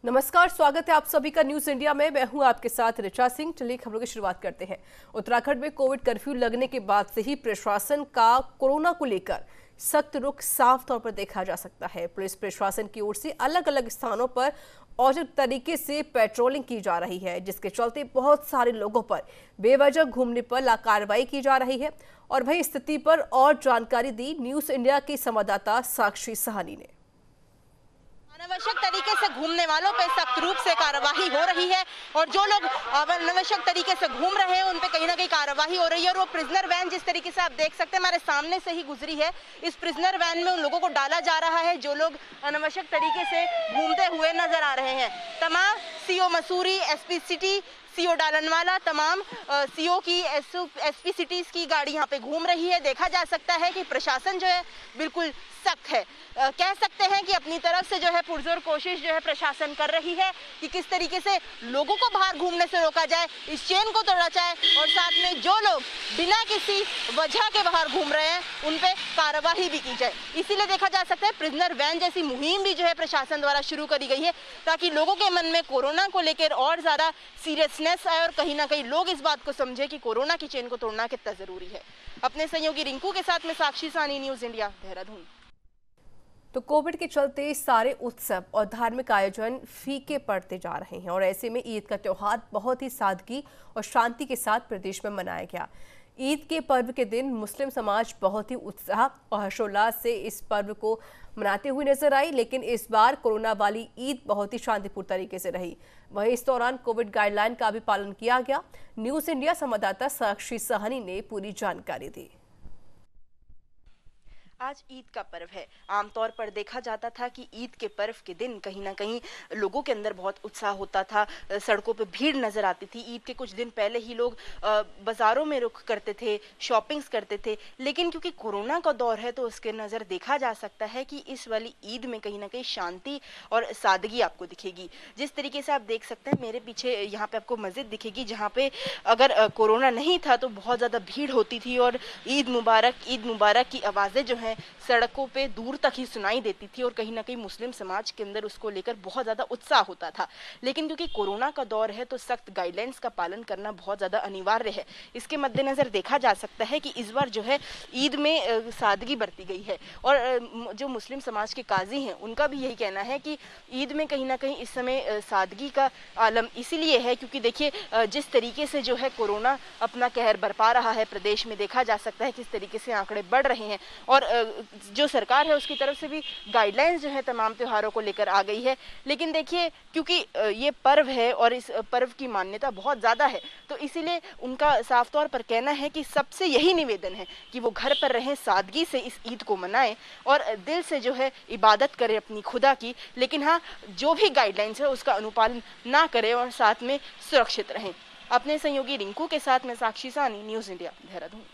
नमस्कार, स्वागत है आप सभी का न्यूज इंडिया में। मैं हूं आपके साथ ऋचा सिंह। चलिए खबरों की शुरुआत करते हैं। उत्तराखंड में कोविड कर्फ्यू लगने के बाद से ही प्रशासन का कोरोना को लेकर सख्त रुख साफ तौर पर देखा जा सकता है। पुलिस प्रशासन की ओर से अलग अलग स्थानों पर औचित्य तरीके से पेट्रोलिंग की जा रही है, जिसके चलते बहुत सारे लोगों पर बेवजह घूमने पर कार्रवाई की जा रही है। और वही स्थिति पर और जानकारी दी न्यूज इंडिया के संवाददाता साक्षी साहनी ने। अनावश्यक तरीके से घूमने वालों पर सख्त रूप से कार्रवाई हो रही है और जो लोग अनावश्यक तरीके से घूम रहे हैं उन पे कहीं ना कहीं कार्रवाई हो रही है। और वो प्रिजनर वैन जिस तरीके से आप देख सकते हैं हमारे सामने से ही गुजरी है, इस प्रिजनर वैन में उन लोगों को डाला जा रहा है जो लोग अनावश्यक तरीके से घूमते हुए नजर आ रहे हैं। तमाम CO Mussoorie, SP city, CO Dalanwala, तमाम सीओ की एसपी सिटीज की गाड़ी यहाँ पे घूम रही है। देखा जा सकता है कि प्रशासन जो है बिल्कुल सख्त है। कह सकते हैं कि अपनी तरफ से जो है पुरजोर कोशिश जो है प्रशासन कर रही है कि किस तरीके से लोगों को बाहर घूमने से रोका जाए, इस चेन को तोड़ा जाए और साथ में जो लोग बिना किसी वजह के बाहर घूम रहे हैं उन पे कार्रवाई भी की जाए। इसीलिए देखा जा सकता है प्रिजनर वैन जैसी मुहिम भी जो है प्रशासन द्वारा शुरू करी गई है, ताकि लोगों के मन में कोरोना को लेकर और ज्यादा सीरियसनेस आए और कहीं ना कहीं लोग इस बात को समझे कि कोरोना की चेन को तोड़ना कितना जरूरी है। अपने सहयोगी रिंकू के साथ में साक्षी सानी, न्यूज इंडिया, देहरादून। तो कोविड के चलते सारे उत्सव और धार्मिक आयोजन फीके पड़ते जा रहे हैं और ऐसे में ईद का त्योहार बहुत ही सादगी और शांति के साथ प्रदेश में मनाया गया। ईद के पर्व के दिन मुस्लिम समाज बहुत ही उत्साह और हर्षोल्लास से इस पर्व को मनाते हुए नजर आई, लेकिन इस बार कोरोना वाली ईद बहुत ही शांतिपूर्ण तरीके से रही। वहीं इस दौरान कोविड गाइडलाइन का भी पालन किया गया। न्यूज इंडिया संवाददाता साक्षी साहनी ने पूरी जानकारी दी। आज ईद का पर्व है। आमतौर पर देखा जाता था कि ईद के पर्व के दिन कहीं ना कहीं लोगों के अंदर बहुत उत्साह होता था, सड़कों पे भीड़ नजर आती थी। ईद के कुछ दिन पहले ही लोग बाजारों में रुख करते थे, शॉपिंग्स करते थे। लेकिन क्योंकि कोरोना का दौर है तो उसके नज़र देखा जा सकता है कि इस वाली ईद में कहीं ना कहीं शांति और सादगी आपको दिखेगी। जिस तरीके से आप देख सकते हैं मेरे पीछे यहाँ पे आपको मस्जिद दिखेगी, जहाँ पे अगर कोरोना नहीं था तो बहुत ज़्यादा भीड़ होती थी और ईद मुबारक की आवाज़ें जो सड़कों पे दूर तक ही सुनाई देती थी और कहीं ना कहीं मुस्लिम समाज के अंदर उसको लेकर बहुत ज़्यादा उत्साह होता था। लेकिन क्योंकि कोरोना का दौर है तो सख्त गाइडलाइंस का पालन करना बहुत ज़्यादा अनिवार्य है। इसके मद्देनज़र देखा जा सकता है कि इस बार जो है ईद में सादगी बरती गई है और जो मुस्लिम समाज के काजी हैं उनका भी यही कहना है कि ईद में कहीं ना कहीं इस समय सादगी का आलम इसीलिए है क्योंकि देखिए जिस तरीके से जो है कोरोना अपना कहर बरपा रहा है प्रदेश में, देखा जा सकता है किस तरीके से आंकड़े बढ़ रहे हैं और जो सरकार है उसकी तरफ से भी गाइडलाइंस जो है तमाम त्योहारों को लेकर आ गई है। लेकिन देखिए क्योंकि ये पर्व है और इस पर्व की मान्यता बहुत ज़्यादा है तो इसीलिए उनका साफ तौर पर कहना है कि सबसे यही निवेदन है कि वो घर पर रहें, सादगी से इस ईद को मनाएं और दिल से जो है इबादत करें अपनी खुदा की। लेकिन हाँ, जो भी गाइडलाइंस है उसका अनुपालन ना करें और साथ में सुरक्षित रहें। अपने सहयोगी रिंकू के साथ में साक्षी सानी, न्यूज़ इंडिया, देहरादून।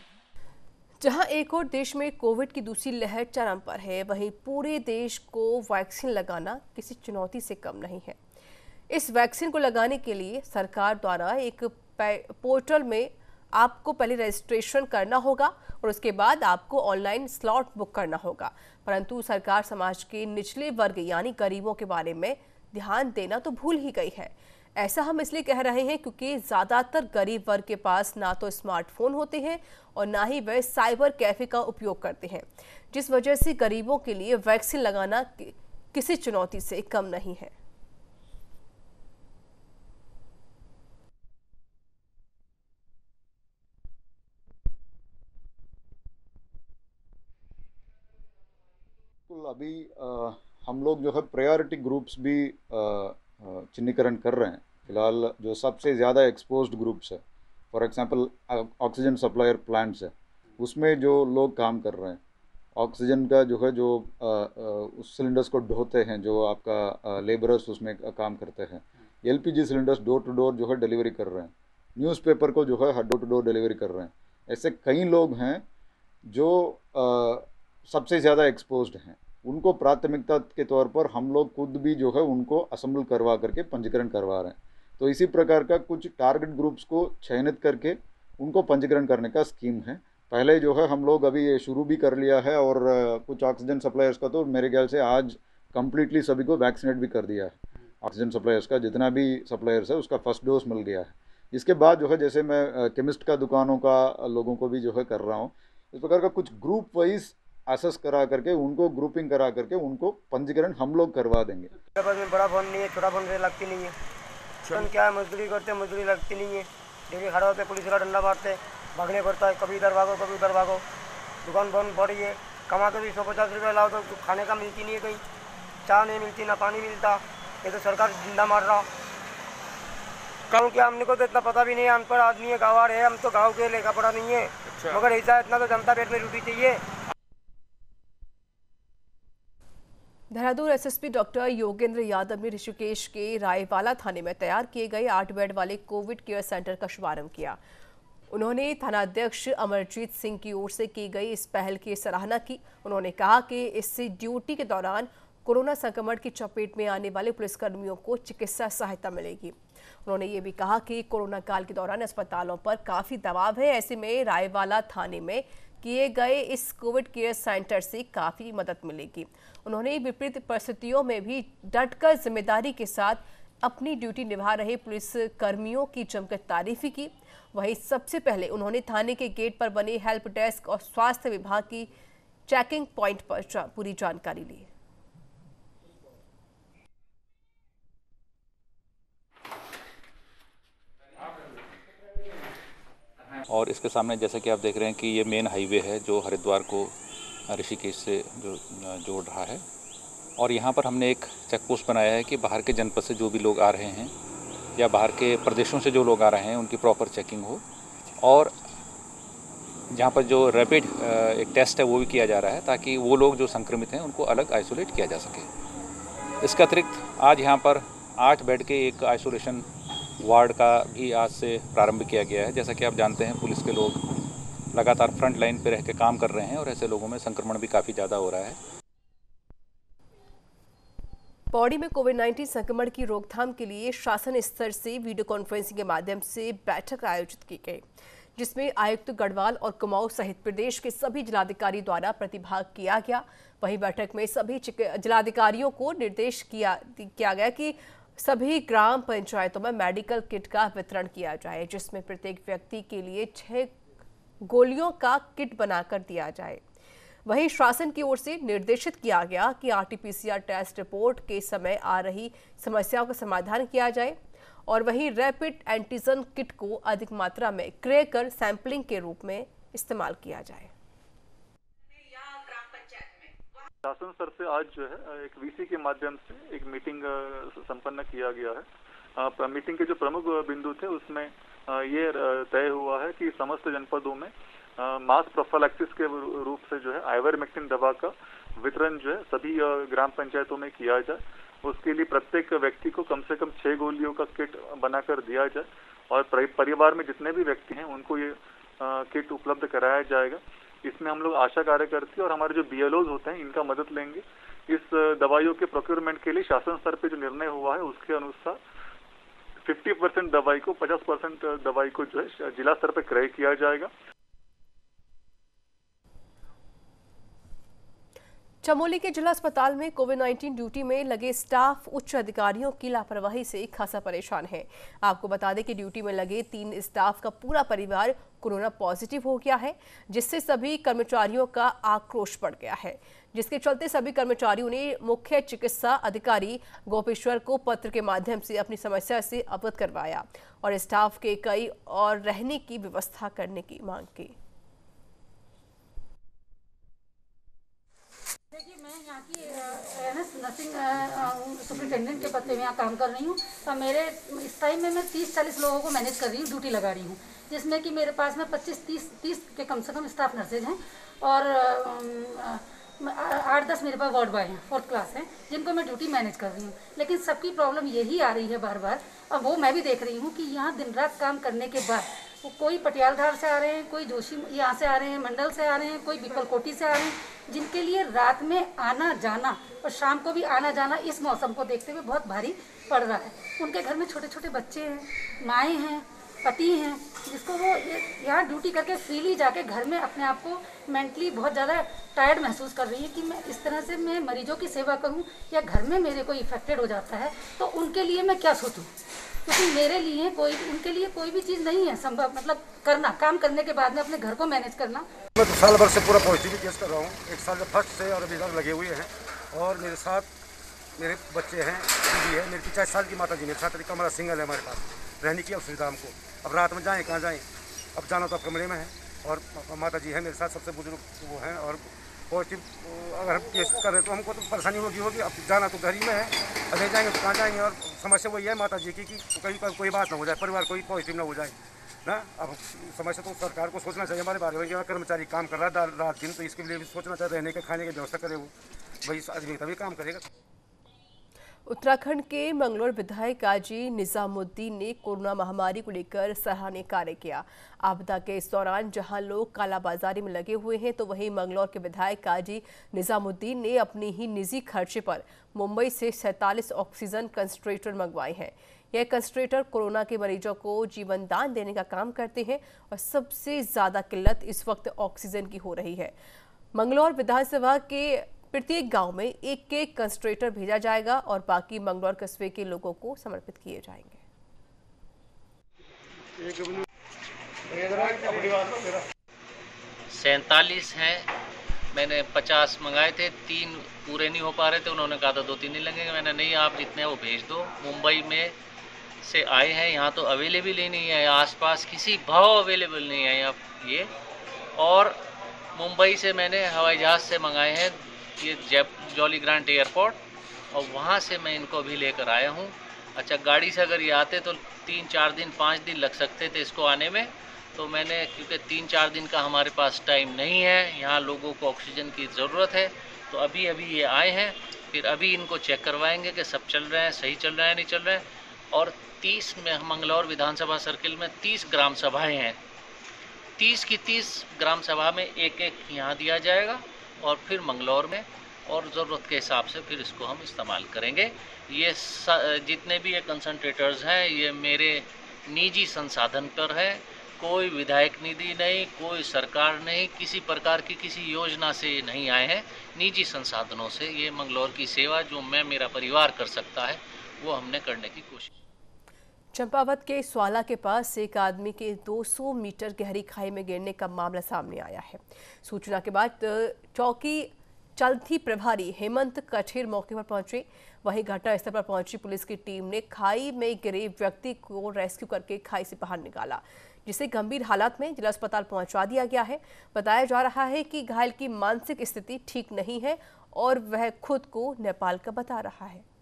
जहां एक और देश में कोविड की दूसरी लहर चरम पर है, वहीं पूरे देश को वैक्सीन लगाना किसी चुनौती से कम नहीं है। इस वैक्सीन को लगाने के लिए सरकार द्वारा एक पोर्टल में आपको पहले रजिस्ट्रेशन करना होगा और उसके बाद आपको ऑनलाइन स्लॉट बुक करना होगा। परंतु सरकार समाज के निचले वर्ग यानी गरीबों के बारे में ध्यान देना तो भूल ही गई है। ऐसा हम इसलिए कह रहे हैं क्योंकि ज़्यादातर गरीब वर्ग के पास ना तो स्मार्टफोन होते हैं और ना ही वह साइबर कैफे का उपयोग करते हैं, जिस वजह से गरीबों के लिए वैक्सीन लगाना किसी चुनौती से कम नहीं है। अभी हम लोग जो है प्रायोरिटी ग्रुप्स भी चिन्हीकरण कर रहे हैं। फिलहाल जो सबसे ज़्यादा एक्सपोज्ड ग्रुप्स है, for example oxygen supplier plants है, उसमें जो लोग काम कर रहे हैं, ऑक्सीजन का जो है जो उस सिलेंडर्स को ढोते हैं, जो आपका लेबरर्स उसमें काम करते हैं, LPG cylinders door to door जो है डिलीवरी कर रहे हैं, न्यूज़पेपर को जो है डोर टू डोर डिलीवरी कर रहे हैं। ऐसे कई लोग हैं जो सबसे ज़्यादा एक्सपोज्ड हैं। उनको प्राथमिकता के तौर पर हम लोग खुद भी जो है उनको असेंबल करवा करके पंजीकरण करवा रहे हैं। तो इसी प्रकार का कुछ टारगेट ग्रुप्स को चयनित करके उनको पंजीकरण करने का स्कीम है। पहले जो है हम लोग अभी ये शुरू भी कर लिया है और कुछ ऑक्सीजन सप्लायर्स का तो मेरे ख्याल से आज कंप्लीटली सभी को वैक्सीनेट भी कर दिया है। ऑक्सीजन सप्लायर्स का जितना भी सप्लायर्स है उसका फर्स्ट डोज मिल गया है। इसके बाद जो है जैसे मैं केमिस्ट का दुकानों का लोगों को भी जो है कर रहा हूँ, इस प्रकार का कुछ ग्रुप वाइज असेस करा करके उनको ग्रुपिंग करा करके उनको पंजीकरण हम लोग करवा देंगे। मेरे पास में बड़ा फोन नहीं है, छोटा फोन से लगती नहीं है। फोन क्या है, मजदूरी करते मजदूरी लगती नहीं है। डेली खड़ा होते पुलिस वाला डंडा मारते, भागने पड़ता है, कभी इधर भागो कभी उधर भागो। दुकान बंद पड़ी है, कमा के भी 150 रुपये लाओ तो खाने का मिलती नहीं है, कहीं चाय नहीं मिलती ना पानी मिलता। ये तो सरकार जिंदा मार रहा। गाँव क्या, हमने को तो इतना पता भी नहीं है, अनपढ़ आदमी है, गाँव है, हम तो गाँव के लेखा पढ़ा नहीं है। मगर ऐसा इतना तो जनता पेट में रोटी चाहिए। देहरादून एसएसपी डॉक्टर योगेंद्र यादव ने ऋषिकेश के रायवाला थाने में तैयार किए गए 8 बेड वाले कोविड केयर सेंटर का शुभारंभ किया। उन्होंने थानाध्यक्ष अमरजीत सिंह की ओर से की गई इस पहल की सराहना की। उन्होंने कहा कि इससे ड्यूटी के दौरान कोरोना संक्रमण की चपेट में आने वाले पुलिसकर्मियों को चिकित्सा सहायता मिलेगी। उन्होंने ये भी कहा कि कोरोना काल के दौरान अस्पतालों पर काफी दबाव है, ऐसे में रायवाला थाने में किए गए इस कोविड केयर सेंटर से काफी मदद मिलेगी। उन्होंने विपरीत परिस्थितियों में भी डटकर जिम्मेदारी के साथ अपनी ड्यूटी निभा रहे पुलिस कर्मियों की जमकर तारीफ की। वहीं सबसे पहले उन्होंने थाने के गेट पर बने हेल्प डेस्क और स्वास्थ्य विभाग की चेकिंग पॉइंट पर पूरी जानकारी ली। और इसके सामने जैसा कि आप देख रहे हैं कि ये मेन हाईवे है जो हरिद्वार को ऋषिकेश से जो जोड़ रहा है। और यहाँ पर हमने एक चेक पोस्ट बनाया है कि बाहर के जनपद से जो भी लोग आ रहे हैं या बाहर के प्रदेशों से जो लोग आ रहे हैं उनकी प्रॉपर चेकिंग हो। और जहाँ पर जो रैपिड एक टेस्ट है वो भी किया जा रहा है ताकि वो लोग जो संक्रमित हैं उनको अलग आइसोलेट किया जा सके। इसके अतिरिक्त आज यहाँ पर 8 बेड के एक आइसोलेशन वार्ड का भी आज से प्रारंभ किया गया है। जैसा कि आप जानते हैं पुलिस के लोग लगातार फ्रंट लाइन पर रह के काम कर रहे हैं और ऐसे लोगों में संक्रमण भी काफ़ी ज़्यादा हो रहा है। पौड़ी में कोविड-19 संक्रमण की रोकथाम के लिए शासन स्तर से वीडियो कॉन्फ्रेंसिंग के माध्यम से बैठक आयोजित की गई, जिसमें आयुक्त गढ़वाल और कुमाऊं सहित प्रदेश के सभी जिलाधिकारी द्वारा प्रतिभाग किया गया। वहीं बैठक में सभी जिलाधिकारियों को निर्देश किया गया कि सभी ग्राम पंचायतों में मेडिकल किट का वितरण किया जाए, जिसमें प्रत्येक व्यक्ति के लिए 6 गोलियों का किट बनाकर दिया जाए। वहीं शासन की ओर से निर्देशित किया गया कि आरटी-पीसीआर टेस्ट रिपोर्ट के समय आ रही समस्याओं का समाधान किया जाए और वहीं रैपिड एंटीजन किट को अधिक मात्रा में क्रय कर सैंपलिंग के रूप में इस्तेमाल किया जाए। शासन स्तर से आज जो है एक वीसी के माध्यम से एक मीटिंग संपन्न किया गया है। मीटिंग के जो प्रमुख बिंदु थे उसमें ये तय हुआ है कि समस्त जनपदों में मास प्रोफिलैक्सिस के रूप से जो है आइवरमेक्टिन दवा का वितरण जो है सभी ग्राम पंचायतों में किया जाए। उसके लिए प्रत्येक व्यक्ति को कम से कम 6 गोलियों का किट बनाकर दिया जाए और परिवार में जितने भी व्यक्ति हैं उनको ये किट उपलब्ध कराया जाएगा। इसमें हम लोग आशा कार्यकर्ती और हमारे जो BLOs होते हैं इनका मदद लेंगे। इस दवाइयों के प्रोक्योरमेंट के लिए शासन स्तर पे जो निर्णय हुआ है उसके अनुसार 50% दवाई को 50% दवाई को जो है जिला स्तर पर क्रय किया जाएगा। चमोली के जिला अस्पताल में कोविड-19 ड्यूटी में लगे स्टाफ उच्च अधिकारियों की लापरवाही से खासा परेशान है। आपको बता दें कि ड्यूटी में लगे 3 स्टाफ का पूरा परिवार कोरोना पॉजिटिव हो गया है, जिससे सभी कर्मचारियों का आक्रोश बढ़ गया है, जिसके चलते सभी कर्मचारियों ने मुख्य चिकित्सा अधिकारी गोपेश्वर को पत्र के माध्यम से अपनी समस्या से अवगत करवाया और स्टाफ के कई और रहने की व्यवस्था करने की मांग की। देखिए, मैं यहाँ की नर्सिंग सुपरिटेंडेंट के पद पे यहाँ काम कर रही हूँ। तो मेरे इस टाइम में मैं 30-40 लोगों को मैनेज कर रही हूँ, ड्यूटी लगा रही हूँ, जिसमें कि मेरे पास में 25-30 के कम से कम स्टाफ नर्सेज हैं और 8-10 मेरे पास वार्ड बॉय हैं, 4th क्लास हैं, जिनको मैं ड्यूटी मैनेज कर रही हूँ। लेकिन सबकी प्रॉब्लम यही आ रही है बार बार, और वो मैं भी देख रही हूँ कि यहाँ दिन रात काम करने के बाद कोई पटियालधार से आ रहे हैं, कोई जोशी यहाँ से आ रहे हैं, मंडल से आ रहे हैं, कोई बिकलकोटी से आ रहे हैं, जिनके लिए रात में आना जाना और शाम को भी आना जाना इस मौसम को देखते हुए बहुत भारी पड़ रहा है। उनके घर में छोटे छोटे बच्चे हैं, माएँ हैं, पति हैं जिसको वो यहाँ ड्यूटी करके फ्रीली जाके घर में अपने आप को मेंटली बहुत ज़्यादा टायर्ड महसूस कर रही है कि मैं इस तरह से मैं मरीजों की सेवा करूँ या घर में मेरे कोई इफेक्टेड हो जाता है तो उनके लिए मैं क्या सोचूँ, क्योंकि मेरे लिए उनके लिए कोई भी चीज़ नहीं है संभव, मतलब करना, काम करने के बाद में अपने घर को मैनेज करना। मैं तो साल भर से पूरा पॉजिटिव केस कर रहा हूँ, एक साल से फर्स्ट से और अभी तक लगे हुए हैं और मेरे साथ मेरे बच्चे हैं, दीदी है, मेरी 50 साल की माता जी मेरे साथ, कमरा सिंगल है हमारे पास, रहने की असुविधा हमको, अब रात में जाएँ कहाँ जाएँ, अब जाना तो अब कमरे में है और माता जी है मेरे साथ, सबसे बुजुर्ग वो हैं और पॉजिटिव अगर हम केस करें तो हमको तो परेशानी होगी, अब जाना तो घर ही में है, अगर जाएंगे तो कहाँ जाएंगे और समस्या वही है माता जी की कि कहीं कोई बात ना हो जाए, परिवार कोई पॉजिटिव ना हो जाए ना। अब समस्या तो सरकार को सोचना चाहिए हमारे बारे में, कर्मचारी काम कर रहा है रात दिन तो इसके लिए भी सोचना चाहिए, रहने के खाने की व्यवस्था करे वो, वही आदमी तभी काम करेगा। उत्तराखंड के मंगलौर विधायक काजी निजामुद्दीन ने कोरोना महामारी को लेकर सराहनीय कार्य किया। आपदा के इस दौरान जहां लोग कालाबाजारी में लगे हुए हैं तो वहीं मंगलौर के विधायक काजी निजामुद्दीन ने अपनी ही निजी खर्चे पर मुंबई से 47 ऑक्सीजन कंसंट्रेटर मंगवाए हैं। यह कंसंट्रेटर कोरोना के मरीजों को जीवन दान देने का काम करते हैं और सबसे ज्यादा किल्लत इस वक्त ऑक्सीजन की हो रही है। मंगलौर विधानसभा के प्रत्येक गांव में एक कंसंट्रेटर भेजा जाएगा और बाकी मंगलौर कस्बे के लोगों को समर्पित किए जाएंगे। 47 हैं, मैंने 50 मंगाए थे, 3 पूरे नहीं हो पा रहे थे, उन्होंने कहा था 2-3 नहीं लगेंगे, मैंने नहीं आप जितने वो भेज दो। मुंबई में से आए हैं, यहाँ तो अवेलेबल ही नहीं है, आसपास किसी भाव अवेलेबल नहीं है यहाँ ये, और मुंबई से मैंने हवाई जहाज़ से मंगाए हैं ये जॉली ग्रांट एयरपोर्ट, और वहाँ से मैं इनको भी लेकर आया हूँ। अच्छा, गाड़ी से अगर ये आते तो 3-4 दिन 5 दिन लग सकते थे इसको आने में, तो मैंने क्योंकि 3-4 दिन का हमारे पास टाइम नहीं है, यहाँ लोगों को ऑक्सीजन की ज़रूरत है, तो अभी ये आए हैं, फिर अभी इनको चेक करवाएंगे कि सब चल रहा है, सही चल रहा है, नहीं चल रहा है। और 30 में मंगलौर विधानसभा सर्किल में 30 ग्राम सभाएँ हैं, 30 की 30 ग्राम सभा में एक यहाँ दिया जाएगा और फिर मंगलौर में, और ज़रूरत के हिसाब से फिर इसको हम इस्तेमाल करेंगे। ये जितने भी ये कंसंट्रेटर्स हैं ये मेरे निजी संसाधन पर है, कोई विधायक निधि नहीं, कोई सरकार नहीं, किसी प्रकार की किसी योजना से नहीं आए हैं, निजी संसाधनों से ये मंगलौर की सेवा जो मैं मेरा परिवार कर सकता है वो हमने करने की कोशिश। चंपावत के स्वाला के पास एक आदमी के 200 मीटर गहरी खाई में गिरने का मामला सामने आया है। सूचना के बाद चौकी चलथी प्रभारी हेमंत कठेर मौके पर पहुंचे। वहीं घटनास्थल पर पहुंची पुलिस की टीम ने खाई में गिरे व्यक्ति को रेस्क्यू करके खाई से बाहर निकाला, जिसे गंभीर हालात में जिला अस्पताल पहुंचा दिया गया है। बताया जा रहा है कि घायल की मानसिक स्थिति ठीक नहीं है और वह खुद को नेपाल का बता रहा है।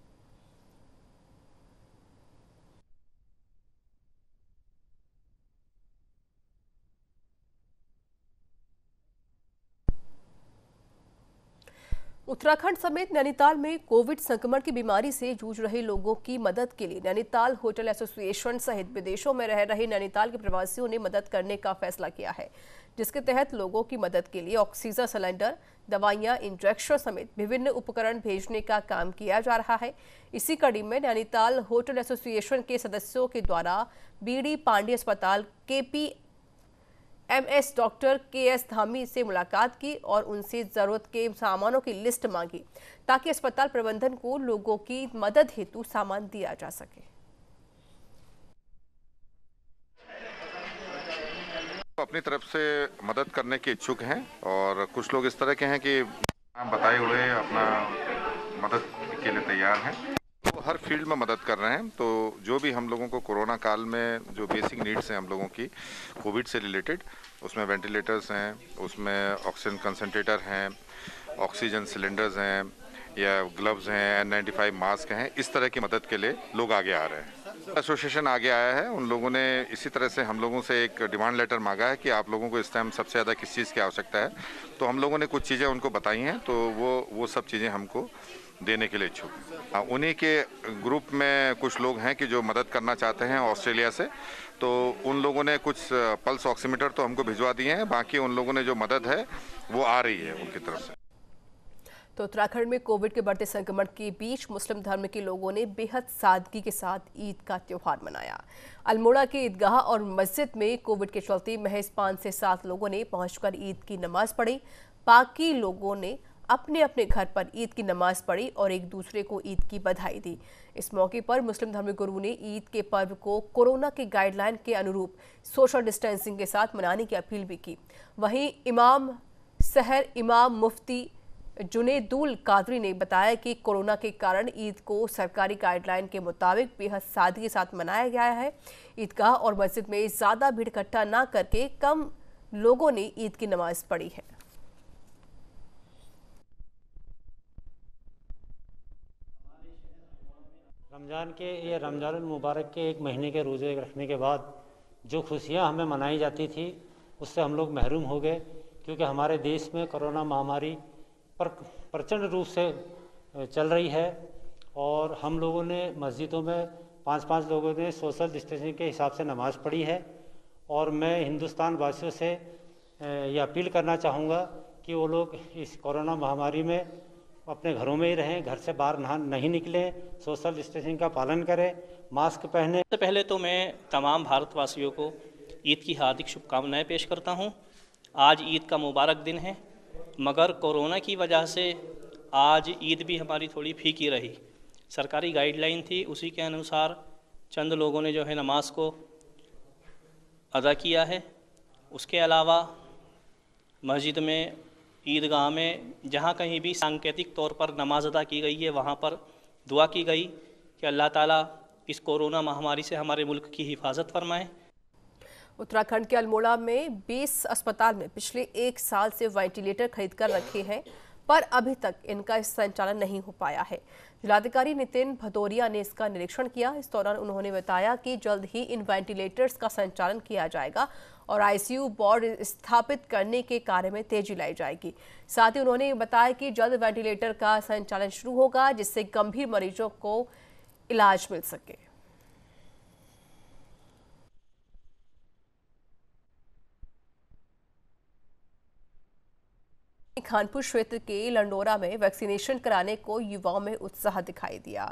उत्तराखंड समेत नैनीताल में कोविड संक्रमण की बीमारी से जूझ रहे लोगों की मदद के लिए नैनीताल होटल एसोसिएशन सहित विदेशों में रह रहे नैनीताल के प्रवासियों ने मदद करने का फैसला किया है, जिसके तहत लोगों की मदद के लिए ऑक्सीजन सिलेंडर, दवाइयां, इंजेक्शन समेत विभिन्न उपकरण भेजने का काम किया जा रहा है। इसी कड़ी में नैनीताल होटल एसोसिएशन के सदस्यों के द्वारा बीडी पांडे अस्पताल KPMS डॉक्टर KS धामी से मुलाकात की और उनसे जरूरत के सामानों की लिस्ट मांगी, ताकि अस्पताल प्रबंधन को लोगों की मदद हेतु सामान दिया जा सके। अपनी तरफ से मदद करने के इच्छुक हैं और कुछ लोग इस तरह के हैं कि बताए हुए अपना मदद के लिए तैयार हैं, तो हर फील्ड में मदद कर रहे हैं। तो जो भी हम लोगों को कोरोना काल में जो बेसिक नीड्स हैं हम लोगों की कोविड से रिलेटेड, उसमें वेंटिलेटर्स हैं, उसमें ऑक्सीजन कंसंट्रेटर हैं, ऑक्सीजन सिलेंडर्स हैं, या ग्लव्स हैं, N95 मास्क हैं, इस तरह की मदद के लिए लोग आगे आ रहे हैं। एसोसिएशन आगे आया है, उन लोगों ने इसी तरह से हम लोगों से एक डिमांड लेटर मांगा है कि आप लोगों को इस टाइम सबसे ज़्यादा किस चीज़ की आवश्यकता है, तो हम लोगों ने कुछ चीज़ें उनको बताई हैं, तो वो सब चीज़ें हमको देने के लिए इच्छुक। उन्हीं के ग्रुप में कुछ लोग हैं कि जो मदद करना चाहते हैं ऑस्ट्रेलिया से, तो उन लोगों ने कुछ पल्स ऑक्सीमीटर तो हमको भिजवा दिए हैं, बाकी उन लोगों ने जो मदद है वो आ रही है उनकी तरफ से। तो उत्तराखंड में कोविड के बढ़ते संक्रमण के बीच मुस्लिम धर्म के लोगों ने बेहद सादगी के साथ ईद का त्योहार मनाया। अल्मोड़ा के ईदगाह और मस्जिद में कोविड के चलते महज 5 से 7 लोगों ने पहुंचकर ईद की नमाज पढ़ी। बाकी लोगों ने अपने अपने घर पर ईद की नमाज पढ़ी और एक दूसरे को ईद की बधाई दी। इस मौके पर मुस्लिम धर्मगुरु ने ईद के पर्व को कोरोना के गाइडलाइन के अनुरूप सोशल डिस्टेंसिंग के साथ मनाने की अपील भी की। वहीं इमाम मुफ्ती जुनेदुल कादरी ने बताया कि कोरोना के कारण ईद को सरकारी गाइडलाइन के मुताबिक बेहद सादगी के साथ मनाया गया है। ईदगाह और मस्जिद में ज्यादा भीड़ इकट्ठा न करके कम लोगों ने ईद की नमाज पढ़ी है। रमजान मुबारक के 1 महीने के रोजे रखने के बाद जो खुशियां हमें मनाई जाती थी उससे हम लोग महरूम हो गए, क्योंकि हमारे देश में कोरोना महामारी प्रचंड रूप से चल रही है और हम लोगों ने मस्जिदों में 5-5 लोगों ने सोशल डिस्टेंसिंग के हिसाब से नमाज़ पढ़ी है। और मैं हिंदुस्तान वासियों से ये अपील करना चाहूँगा कि वो लोग इस कोरोना महामारी में अपने घरों में ही रहें, घर से बाहर नहीं निकलें, सोशल डिस्टेंसिंग का पालन करें, मास्क पहने। सबसे पहले तो मैं तमाम भारतवासियों को ईद की हार्दिक शुभकामनाएं पेश करता हूं। आज ईद का मुबारक दिन है, मगर कोरोना की वजह से आज ईद भी हमारी थोड़ी फीकी रही। सरकारी गाइडलाइन थी, उसी के अनुसार चंद लोगों ने जो है नमाज को अदा किया है। उसके अलावा मस्जिद में, ईदगाह में, जहाँ कहीं भी सांकेतिक तौर पर नमाज अदा की गई है, वहाँ पर दुआ की गई कि अल्लाह ताला इस कोरोना महामारी से हमारे मुल्क की हिफाजत फरमाए। उत्तराखंड के अल्मोड़ा में 20 अस्पताल में पिछले 1 साल से वेंटिलेटर खरीद कर रखे हैं, पर अभी तक इनका संचालन नहीं हो पाया है। जिलाधिकारी नितिन भदौरिया ने इसका निरीक्षण किया। इस दौरान उन्होंने बताया कि जल्द ही इन वेंटिलेटर्स का संचालन किया जाएगा और आईसीयू बोर्ड स्थापित करने के कार्य में तेजी लाई जाएगी। साथ ही उन्होंने बताया कि जल्द वेंटिलेटर का संचालन शुरू होगा, जिससे गंभीर मरीजों को इलाज मिल सके। खानपुर क्षेत्र के लंडोरा में वैक्सीनेशन कराने को युवाओं में उत्साह दिखाई दिया।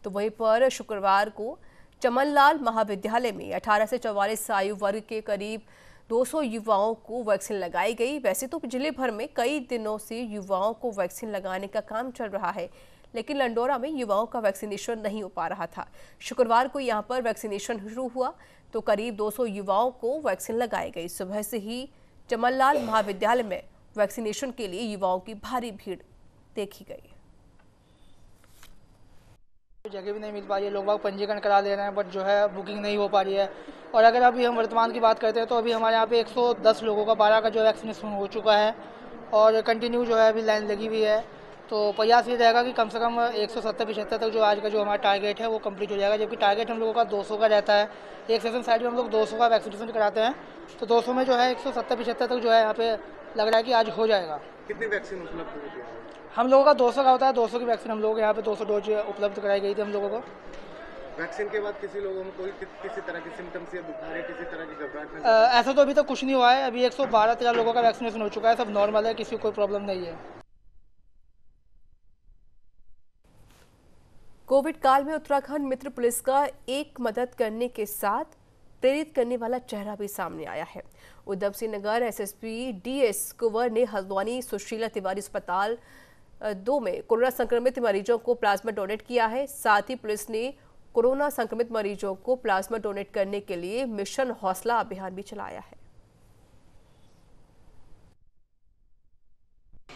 तो वहीं पर शुक्रवार को चमनलाल महाविद्यालय में 18 से 44 आयु वर्ग के करीब 200 युवाओं को वैक्सीन लगाई गई। वैसे तो जिले भर में कई दिनों से युवाओं को वैक्सीन लगाने का काम चल रहा है, लेकिन लंडोरा में युवाओं का वैक्सीनेशन नहीं हो पा रहा था। शुक्रवार को यहां पर वैक्सीनेशन शुरू हुआ तो करीब 200 युवाओं को वैक्सीन लगाई गई। सुबह से ही चमनलाल महाविद्यालय में वैक्सीनेशन के लिए युवाओं की भारी भीड़ देखी गई। जगह भी नहीं मिल पा रही है, लोग बाग पंजीकरण करा ले रहे हैं, बट जो है बुकिंग नहीं हो पा रही है। और अगर अभी हम वर्तमान की बात करते हैं तो अभी हमारे यहाँ पे 110 लोगों का 12 का जो वैक्सीनेशन हो चुका है और कंटिन्यू जो है अभी लाइन लगी हुई है। तो प्रयास ये रहेगा कि कम से कम 170-75 तक जो आज का जो हमारा टारगेट है वो कंप्लीट हो जाएगा, जबकि टारगेट हम लोगों का 200 का रहता है। एक सेशन साइड में हम लोग 200 का वैक्सीनेशन कराते हैं, तो 200 में जो है 170-75 तक जो है यहाँ पे लग रहा है कि आज हो जाएगा। कितनी वैक्सीन उपलब्ध होगी? हम लोगों का 200 का होता है, 200 की वैक्सीन हम लोग यहाँ पे 200 डोज उपलब्ध कराई गई थी हम लोगों को। वैक्सीन के बाद किसी लोगों में कोई किसी तरह की सिम्टम्स या बुखार या किसी तरह की घबराहट? ऐसा तो अभी तक कुछ नहीं हुआ है। अभी 112-13 लोगों का वैक्सीनेशन हो चुका है, सब नॉर्मल है, किसी को कोई प्रॉब्लम नहीं है। कोविड काल में उत्तराखंड मित्र पुलिस का एक मदद करने के साथ प्रेरित करने वाला चेहरा भी सामने आया है। उधम सिंह नगर एसएसपी डीएस कुंवर ने हल्द्वानी सुशीला तिवारी अस्पताल 2 में कोरोना संक्रमित मरीजों को प्लाज्मा डोनेट किया है। साथ ही पुलिस ने कोरोना संक्रमित मरीजों को प्लाज्मा डोनेट करने के लिए मिशन हौसला अभियान भी चलाया है।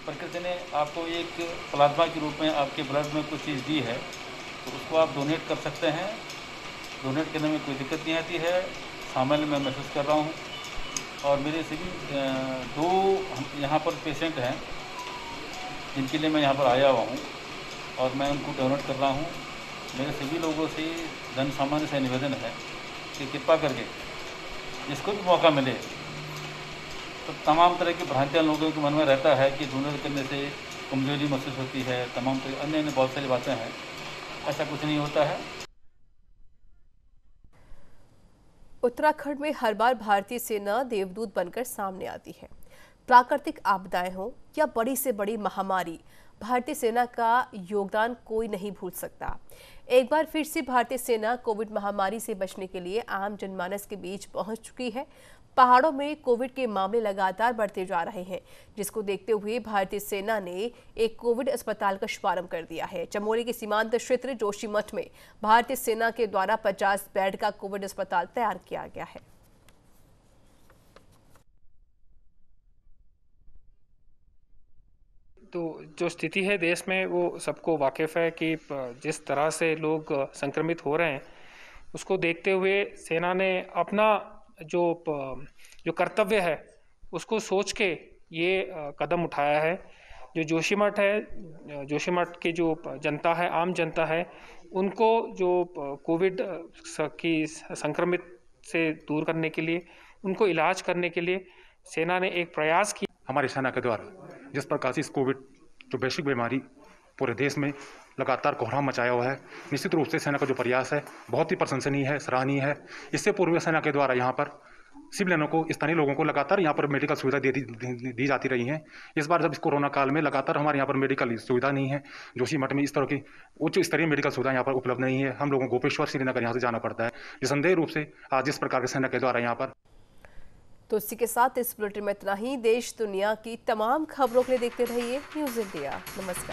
प्रकृति ने आपको एक प्लाज्मा के रूप में आपके ब्लड में कुछ चीज़ दी है, तो उसको आप डोनेट कर सकते हैं। डोनेट करने में कोई दिक्कत नहीं आती है, सामान्य मैं महसूस कर रहा हूँ। और मेरे सभी 2 यहाँ पर पेशेंट हैं जिनके लिए मैं यहाँ पर आया हुआ हूँ और मैं उनको डोनेट कर रहा हूँ। मेरे सभी लोगों से जन सामान्य से निवेदन है कि कृपा करके जिसको भी मौका मिले, तो तमाम तरह की भ्रांतियाँ लोगों के मन में रहता है कि डोनेट करने से कमजोरी महसूस होती है, तमाम तरह अन्य बहुत सारी बातें हैं। ऐसा कुछ नहीं होता है। उत्तराखंड में हर बार भारतीय सेना देवदूत बनकर सामने आती है। प्राकृतिक आपदाएं हो या बड़ी से बड़ी महामारी, भारतीय सेना का योगदान कोई नहीं भूल सकता। एक बार फिर से भारतीय सेना कोविड महामारी से बचने के लिए आम जनमानस के बीच पहुंच चुकी है। पहाड़ों में कोविड के मामले लगातार बढ़ते जा रहे हैं, जिसको देखते हुए भारतीय सेना ने एक कोविड अस्पताल का शुभारंभ कर दिया है। चमोली के सीमांत क्षेत्र जोशीमठ में भारतीय सेना के द्वारा 50 बेड का कोविड अस्पताल तैयार किया गया है। तो जो स्थिति है देश में वो सबको वाकिफ़ है कि जिस तरह से लोग संक्रमित हो रहे हैं, उसको देखते हुए सेना ने अपना जो कर्तव्य है उसको सोच के ये कदम उठाया है। जो जोशीमठ है, जोशीमठ की जो जनता है, आम जनता है, उनको जो कोविड की संक्रमित से दूर करने के लिए, उनको इलाज करने के लिए सेना ने एक प्रयास किया। हमारी सेना के द्वारा जिस प्रकार से इस कोविड जो वैश्विक बीमारी पूरे देश में लगातार कोहराम मचाया हुआ है, निश्चित रूप से सेना का जो प्रयास है बहुत ही प्रशंसनीय है, सराहनीय है। इससे पूर्व सेना के द्वारा यहाँ पर सिविलियनों को, स्थानीय लोगों को लगातार यहाँ पर मेडिकल सुविधा दी जाती रही है। इस बार जब इस कोरोना काल में लगातार हमारे यहाँ पर मेडिकल सुविधा नहीं है, जोशीमठ में इस तरह की उच्च स्तरीय मेडिकल सुविधा यहाँ पर उपलब्ध नहीं है। हम लोगों को गोपेश्वर श्रीनगर यहाँ से जाना पड़ता है। निसंदेह रूप से आज जिस प्रकार की सेना के द्वारा यहाँ पर। तो इसी के साथ इस बुलेटिन में इतना ही। देश दुनिया की तमाम खबरों के लिए देखते रहिए न्यूज़ इंडिया। नमस्कार।